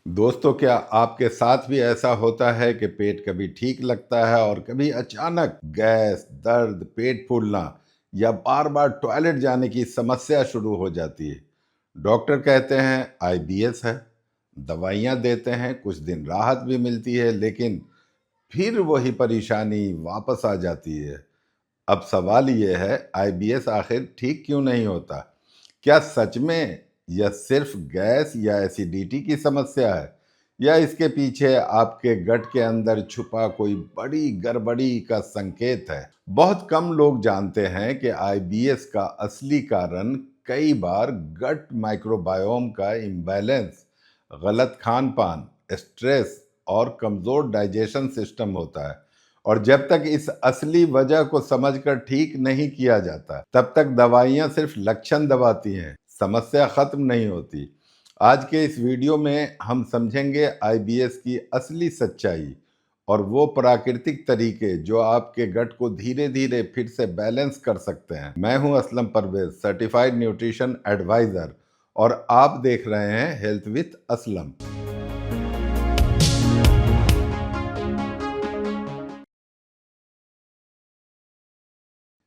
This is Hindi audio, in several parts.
दोस्तों, क्या आपके साथ भी ऐसा होता है कि पेट कभी ठीक लगता है और कभी अचानक गैस, दर्द, पेट फूलना या बार बार टॉयलेट जाने की समस्या शुरू हो जाती है? डॉक्टर कहते हैं आईबीएस है, दवाइयाँ देते हैं, कुछ दिन राहत भी मिलती है, लेकिन फिर वही परेशानी वापस आ जाती है। अब सवाल ये है, आईबीएस आखिर ठीक क्यों नहीं होता? क्या सच में यह सिर्फ गैस या एसिडिटी की समस्या है, या इसके पीछे आपके गट के अंदर छुपा कोई बड़ी गड़बड़ी का संकेत है? बहुत कम लोग जानते हैं कि आईबीएस का असली कारण कई बार गट माइक्रोबायोम का इम्बैलेंस, गलत खान पान, स्ट्रेस और कमजोर डाइजेशन सिस्टम होता है। और जब तक इस असली वजह को समझकर ठीक नहीं किया जाता, तब तक दवाइयां सिर्फ लक्षण दबाती हैं, समस्या खत्म नहीं होती। आज के इस वीडियो में हम समझेंगे आईबीएस की असली सच्चाई और वो प्राकृतिक तरीके जो आपके गट को धीरे धीरे फिर से बैलेंस कर सकते हैं। मैं हूं Aslam Parvez, certified nutrition advisor, और आप देख रहे हैं हेल्थ विथ असलम।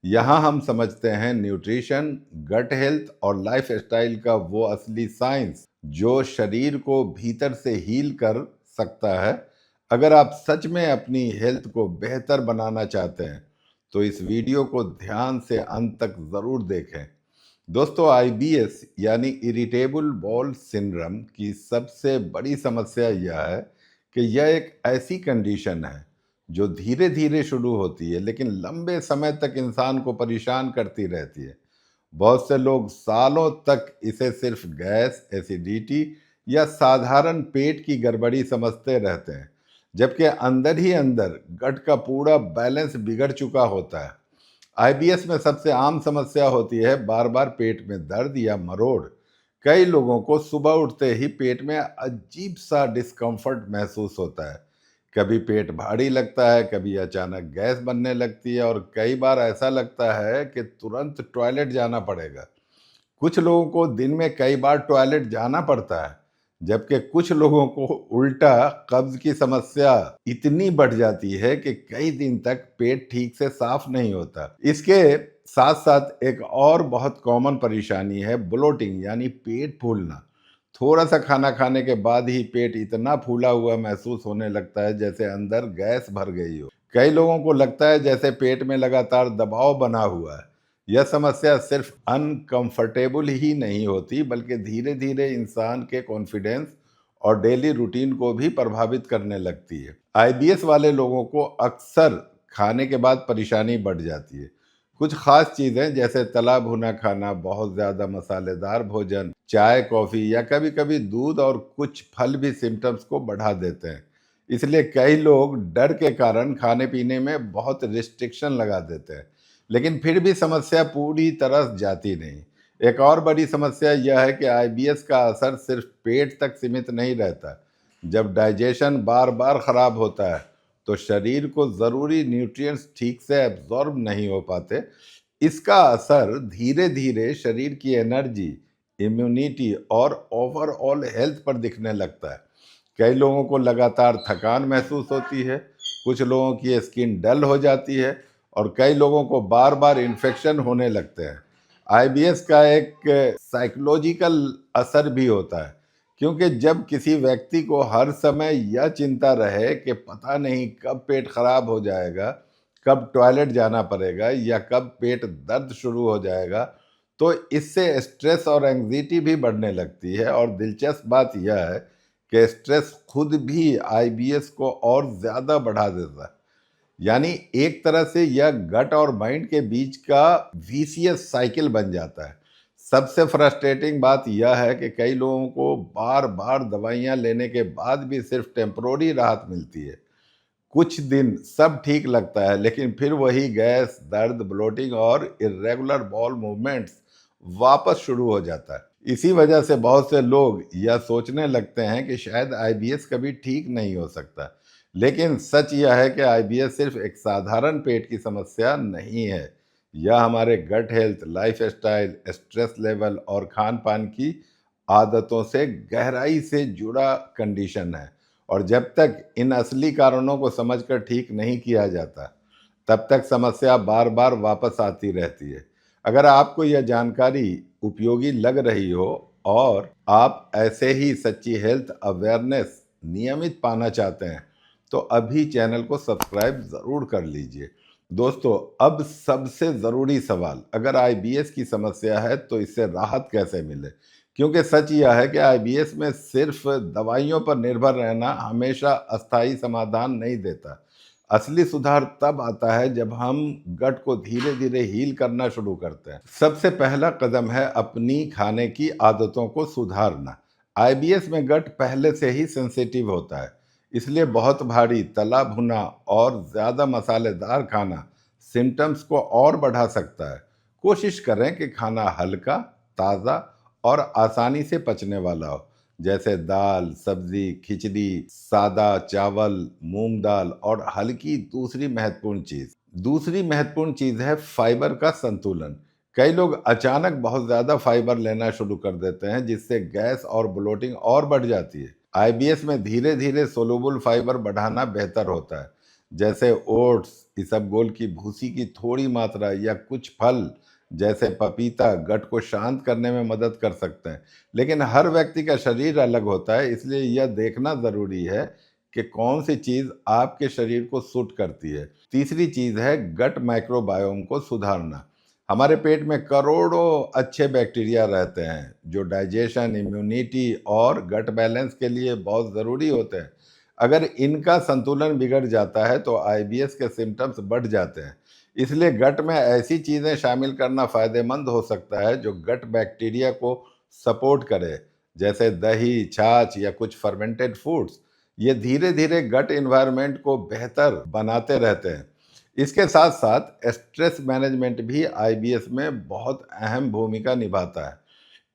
यहाँ हम समझते हैं न्यूट्रिशन, गट हेल्थ और लाइफ स्टाइल का वो असली साइंस जो शरीर को भीतर से हील कर सकता है। अगर आप सच में अपनी हेल्थ को बेहतर बनाना चाहते हैं तो इस वीडियो को ध्यान से अंत तक ज़रूर देखें। दोस्तों, आईबीएस यानी इरिटेबल बाउल सिंड्रोम की सबसे बड़ी समस्या यह है कि यह एक ऐसी कंडीशन है जो धीरे धीरे शुरू होती है लेकिन लंबे समय तक इंसान को परेशान करती रहती है। बहुत से लोग सालों तक इसे सिर्फ गैस, एसिडिटी या साधारण पेट की गड़बड़ी समझते रहते हैं, जबकि अंदर ही अंदर गट का पूरा बैलेंस बिगड़ चुका होता है। आईबीएस में सबसे आम समस्या होती है बार बार पेट में दर्द या मरोड़। कई लोगों को सुबह उठते ही पेट में अजीब सा डिस्कम्फर्ट महसूस होता है। कभी पेट भारी लगता है, कभी अचानक गैस बनने लगती है और कई बार ऐसा लगता है कि तुरंत टॉयलेट जाना पड़ेगा। कुछ लोगों को दिन में कई बार टॉयलेट जाना पड़ता है, जबकि कुछ लोगों को उल्टा कब्ज की समस्या इतनी बढ़ जाती है कि कई दिन तक पेट ठीक से साफ नहीं होता। इसके साथ साथ एक और बहुत कॉमन परेशानी है ब्लोटिंग, यानी पेट फूलना। थोड़ा सा खाना खाने के बाद ही पेट इतना फूला हुआ महसूस होने लगता है जैसे अंदर गैस भर गई हो। कई लोगों को लगता है जैसे पेट में लगातार दबाव बना हुआ है। यह समस्या सिर्फ अनकंफर्टेबल ही नहीं होती, बल्कि धीरे धीरे इंसान के कॉन्फिडेंस और डेली रूटीन को भी प्रभावित करने लगती है। आईबीएस वाले लोगों को अक्सर खाने के बाद परेशानी बढ़ जाती है। कुछ खास चीजें जैसे तला भुना खाना, बहुत ज्यादा मसालेदार भोजन, चाय, कॉफी या कभी कभी दूध और कुछ फल भी सिम्टम्स को बढ़ा देते हैं। इसलिए कई लोग डर के कारण खाने पीने में बहुत रिस्ट्रिक्शन लगा देते हैं, लेकिन फिर भी समस्या पूरी तरह जाती नहीं। एक और बड़ी समस्या यह है कि आईबीएस का असर सिर्फ पेट तक सीमित नहीं रहता। जब डाइजेशन बार बार खराब होता है तो शरीर को ज़रूरी न्यूट्रिएंट्स ठीक से एब्जॉर्ब नहीं हो पाते। इसका असर धीरे धीरे शरीर की एनर्जी, इम्यूनिटी और ओवरऑल हेल्थ पर दिखने लगता है। कई लोगों को लगातार थकान महसूस होती है, कुछ लोगों की स्किन डल हो जाती है और कई लोगों को बार बार इन्फेक्शन होने लगते हैं। आईबीएस का एक साइकोलॉजिकल असर भी होता है, क्योंकि जब किसी व्यक्ति को हर समय यह चिंता रहे कि पता नहीं कब पेट खराब हो जाएगा, कब टॉयलेट जाना पड़ेगा या कब पेट दर्द शुरू हो जाएगा, तो इससे स्ट्रेस और एंग्जाइटी भी बढ़ने लगती है। और दिलचस्प बात यह है कि स्ट्रेस खुद भी आईबीएस को और ज़्यादा बढ़ा देता है। यानी एक तरह से यह गट और माइंड के बीच का विशियस साइकिल बन जाता है। सबसे फ्रस्ट्रेटिंग बात यह है कि कई लोगों को बार बार दवाइयाँ लेने के बाद भी सिर्फ टेम्परोरी राहत मिलती है। कुछ दिन सब ठीक लगता है, लेकिन फिर वही गैस, दर्द, ब्लोटिंग और इर्रेगुलर बॉल मूवमेंट्स वापस शुरू हो जाता है। इसी वजह से बहुत से लोग यह सोचने लगते हैं कि शायद आईबीएस कभी ठीक नहीं हो सकता। लेकिन सच यह है कि आईबीएस सिर्फ एक साधारण पेट की समस्या नहीं है। यह हमारे gut health, lifestyle, stress level और खान पान की आदतों से गहराई से जुड़ा कंडीशन है, और जब तक इन असली कारणों को समझकर ठीक नहीं किया जाता, तब तक समस्या बार बार वापस आती रहती है। अगर आपको यह जानकारी उपयोगी लग रही हो और आप ऐसे ही सच्ची हेल्थ अवेयरनेस नियमित पाना चाहते हैं, तो अभी चैनल को सब्सक्राइब ज़रूर कर लीजिए। दोस्तों, अब सबसे ज़रूरी सवाल, अगर आईबीएस की समस्या है तो इससे राहत कैसे मिले? क्योंकि सच यह है कि आईबीएस में सिर्फ दवाइयों पर निर्भर रहना हमेशा अस्थायी समाधान नहीं देता। असली सुधार तब आता है जब हम गट को धीरे धीरे हील करना शुरू करते हैं। सबसे पहला कदम है अपनी खाने की आदतों को सुधारना। आईबीएस में गट पहले से ही सेंसिटिव होता है, इसलिए बहुत भारी तला भुना और ज़्यादा मसालेदार खाना सिम्टम्स को और बढ़ा सकता है। कोशिश करें कि खाना हल्का, ताज़ा और आसानी से पचने वाला हो, जैसे दाल, सब्जी, खिचड़ी, सादा चावल, मूंग दाल और हल्की। दूसरी महत्वपूर्ण चीज़ है फाइबर का संतुलन। कई लोग अचानक बहुत ज़्यादा फाइबर लेना शुरू कर देते हैं, जिससे गैस और ब्लोटिंग और बढ़ जाती है। आईबीएस में धीरे धीरे सोलुबल फाइबर बढ़ाना बेहतर होता है, जैसे ओट्स, इसबगोल की भूसी की थोड़ी मात्रा या कुछ फल जैसे पपीता गट को शांत करने में मदद कर सकते हैं। लेकिन हर व्यक्ति का शरीर अलग होता है, इसलिए यह देखना ज़रूरी है कि कौन सी चीज़ आपके शरीर को सूट करती है। तीसरी चीज़ है गट माइक्रोबायोम को सुधारना। हमारे पेट में करोड़ों अच्छे बैक्टीरिया रहते हैं, जो डाइजेशन, इम्यूनिटी और गट बैलेंस के लिए बहुत ज़रूरी होते हैं। अगर इनका संतुलन बिगड़ जाता है तो आईबीएस के सिम्टम्स बढ़ जाते हैं। इसलिए गट में ऐसी चीज़ें शामिल करना फ़ायदेमंद हो सकता है जो गट बैक्टीरिया को सपोर्ट करे, जैसे दही, छाछ या कुछ फर्मेंटेड फूड्स। ये धीरे धीरे गट इन्वायरमेंट को बेहतर बनाते रहते हैं। इसके साथ साथ स्ट्रेस मैनेजमेंट भी आईबीएस में बहुत अहम भूमिका निभाता है।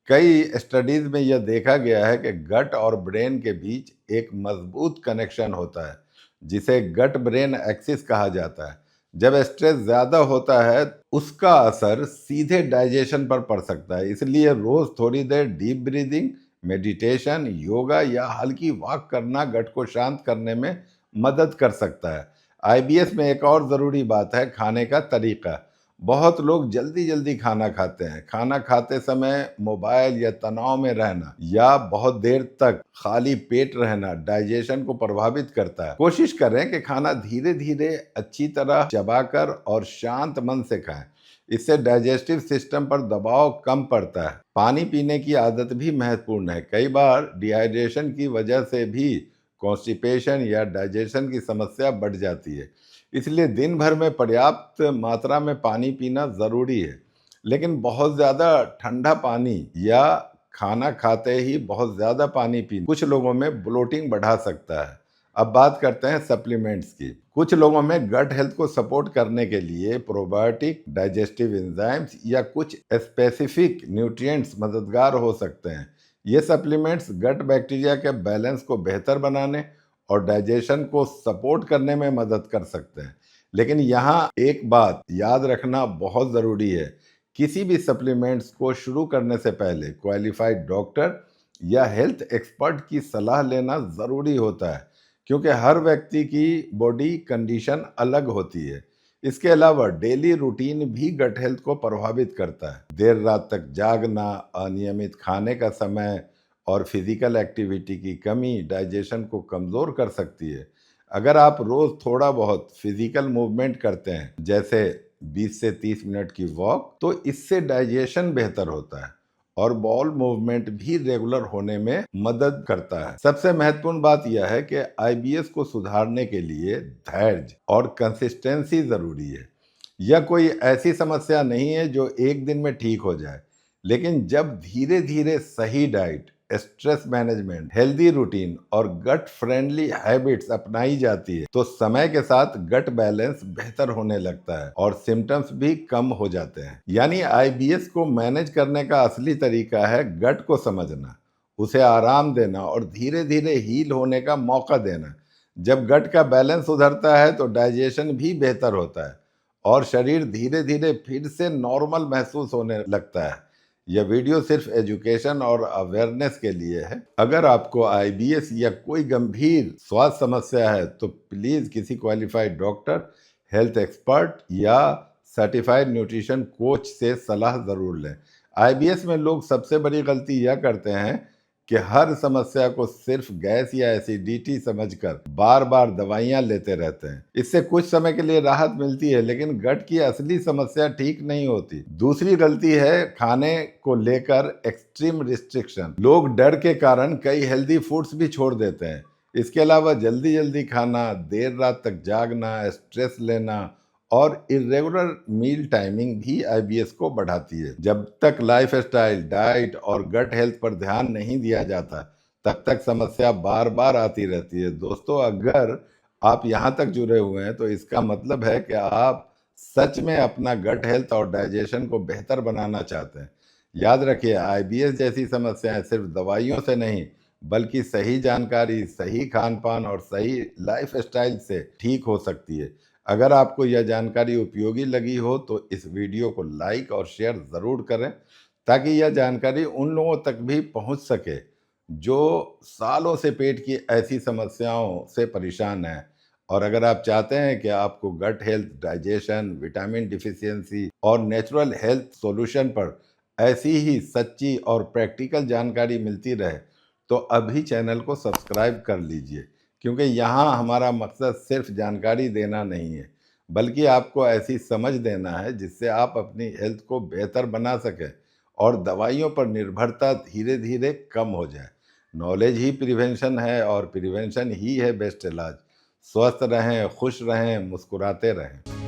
कई स्टडीज में यह देखा गया है कि गट और ब्रेन के बीच एक मजबूत कनेक्शन होता है, जिसे गट ब्रेन एक्सिस कहा जाता है। जब स्ट्रेस ज़्यादा होता है, उसका असर सीधे डाइजेशन पर पड़ सकता है। इसलिए रोज़ थोड़ी देर डीप ब्रीदिंग, मेडिटेशन, योगा या हल्की वॉक करना गट को शांत करने में मदद कर सकता है। आईबीएस में एक और ज़रूरी बात है खाने का तरीका। बहुत लोग जल्दी जल्दी खाना खाते हैं। खाना खाते समय मोबाइल या तनाव में रहना या बहुत देर तक खाली पेट रहना डाइजेशन को प्रभावित करता है। कोशिश करें कि खाना धीरे धीरे अच्छी तरह चबाकर और शांत मन से खाएं। इससे डाइजेस्टिव सिस्टम पर दबाव कम पड़ता है। पानी पीने की आदत भी महत्वपूर्ण है। कई बार डिहाइड्रेशन की वजह से भी कॉन्स्टिपेशन या डाइजेशन की समस्या बढ़ जाती है। इसलिए दिन भर में पर्याप्त मात्रा में पानी पीना ज़रूरी है। लेकिन बहुत ज़्यादा ठंडा पानी या खाना खाते ही बहुत ज़्यादा पानी पीना कुछ लोगों में ब्लोटिंग बढ़ा सकता है। अब बात करते हैं सप्लीमेंट्स की। कुछ लोगों में गट हेल्थ को सपोर्ट करने के लिए प्रोबायोटिक, डाइजेस्टिव एंजाइम्स या कुछ स्पेसिफिक न्यूट्रिएंट्स मददगार हो सकते हैं। ये सप्लीमेंट्स गट बैक्टीरिया के बैलेंस को बेहतर बनाने और डाइजेशन को सपोर्ट करने में मदद कर सकते हैं। लेकिन यहाँ एक बात याद रखना बहुत ज़रूरी है। किसी भी सप्लीमेंट्स को शुरू करने से पहले क्वालिफाइड डॉक्टर या हेल्थ एक्सपर्ट की सलाह लेना ज़रूरी होता है, क्योंकि हर व्यक्ति की बॉडी कंडीशन अलग होती है। इसके अलावा डेली रूटीन भी गट हेल्थ को प्रभावित करता है। देर रात तक जागना, अनियमित खाने का समय और फिजिकल एक्टिविटी की कमी डाइजेशन को कमज़ोर कर सकती है। अगर आप रोज़ थोड़ा बहुत फिजिकल मूवमेंट करते हैं, जैसे 20 से 30 मिनट की वॉक, तो इससे डाइजेशन बेहतर होता है और बॉल मूवमेंट भी रेगुलर होने में मदद करता है। सबसे महत्वपूर्ण बात यह है कि आईबीएस को सुधारने के लिए धैर्य और कंसिस्टेंसी ज़रूरी है। यह कोई ऐसी समस्या नहीं है जो एक दिन में ठीक हो जाए, लेकिन जब धीरे धीरे सही diet, stress management, healthy routine और गट फ्रेंडली हैबिट्स अपनाई जाती है, तो समय के साथ गट बैलेंस बेहतर होने लगता है और सिम्टम्स भी कम हो जाते हैं। यानी आईबीएस को मैनेज करने का असली तरीका है गट को समझना, उसे आराम देना और धीरे धीरे हील होने का मौका देना। जब गट का बैलेंस सुधरता है तो डाइजेशन भी बेहतर होता है और शरीर धीरे धीरे फिर से नॉर्मल महसूस होने लगता है। यह वीडियो सिर्फ एजुकेशन और अवेयरनेस के लिए है। अगर आपको आईबीएस या कोई गंभीर स्वास्थ्य समस्या है तो प्लीज़ किसी क्वालिफाइड डॉक्टर, हेल्थ एक्सपर्ट या सर्टिफाइड न्यूट्रिशन कोच से सलाह ज़रूर लें। आईबीएस में लोग सबसे बड़ी गलती यह करते हैं कि हर समस्या को सिर्फ गैस या एसिडिटी समझकर बार बार दवाइयां लेते रहते हैं। इससे कुछ समय के लिए राहत मिलती है, लेकिन गट की असली समस्या ठीक नहीं होती। दूसरी गलती है खाने को लेकर एक्सट्रीम रिस्ट्रिक्शन। लोग डर के कारण कई हेल्दी फूड्स भी छोड़ देते हैं। इसके अलावा जल्दी जल्दी खाना, देर रात तक जागना, स्ट्रेस लेना और इरेगुलर मील टाइमिंग भी आईबीएस को बढ़ाती है। जब तक लाइफस्टाइल, डाइट और गट हेल्थ पर ध्यान नहीं दिया जाता, तब तक समस्या बार बार आती रहती है। दोस्तों, अगर आप यहाँ तक जुड़े हुए हैं तो इसका मतलब है कि आप सच में अपना गट हेल्थ और डाइजेशन को बेहतर बनाना चाहते हैं। याद रखिए, आईबीएस जैसी समस्याएं सिर्फ दवाइयों से नहीं, बल्कि सही जानकारी, सही खान पान और सही लाइफस्टाइल से ठीक हो सकती है। अगर आपको यह जानकारी उपयोगी लगी हो तो इस वीडियो को लाइक और शेयर ज़रूर करें, ताकि यह जानकारी उन लोगों तक भी पहुंच सके जो सालों से पेट की ऐसी समस्याओं से परेशान हैं। और अगर आप चाहते हैं कि आपको gut health, digestion, vitamin deficiency और नेचुरल हेल्थ सॉल्यूशन पर ऐसी ही सच्ची और प्रैक्टिकल जानकारी मिलती रहे, तो अभी चैनल को सब्सक्राइब कर लीजिए, क्योंकि यहाँ हमारा मकसद सिर्फ जानकारी देना नहीं है, बल्कि आपको ऐसी समझ देना है जिससे आप अपनी हेल्थ को बेहतर बना सकें और दवाइयों पर निर्भरता धीरे धीरे कम हो जाए। नॉलेज ही प्रिवेंशन है और प्रिवेंशन ही है बेस्ट इलाज। स्वस्थ रहें, खुश रहें, मुस्कुराते रहें।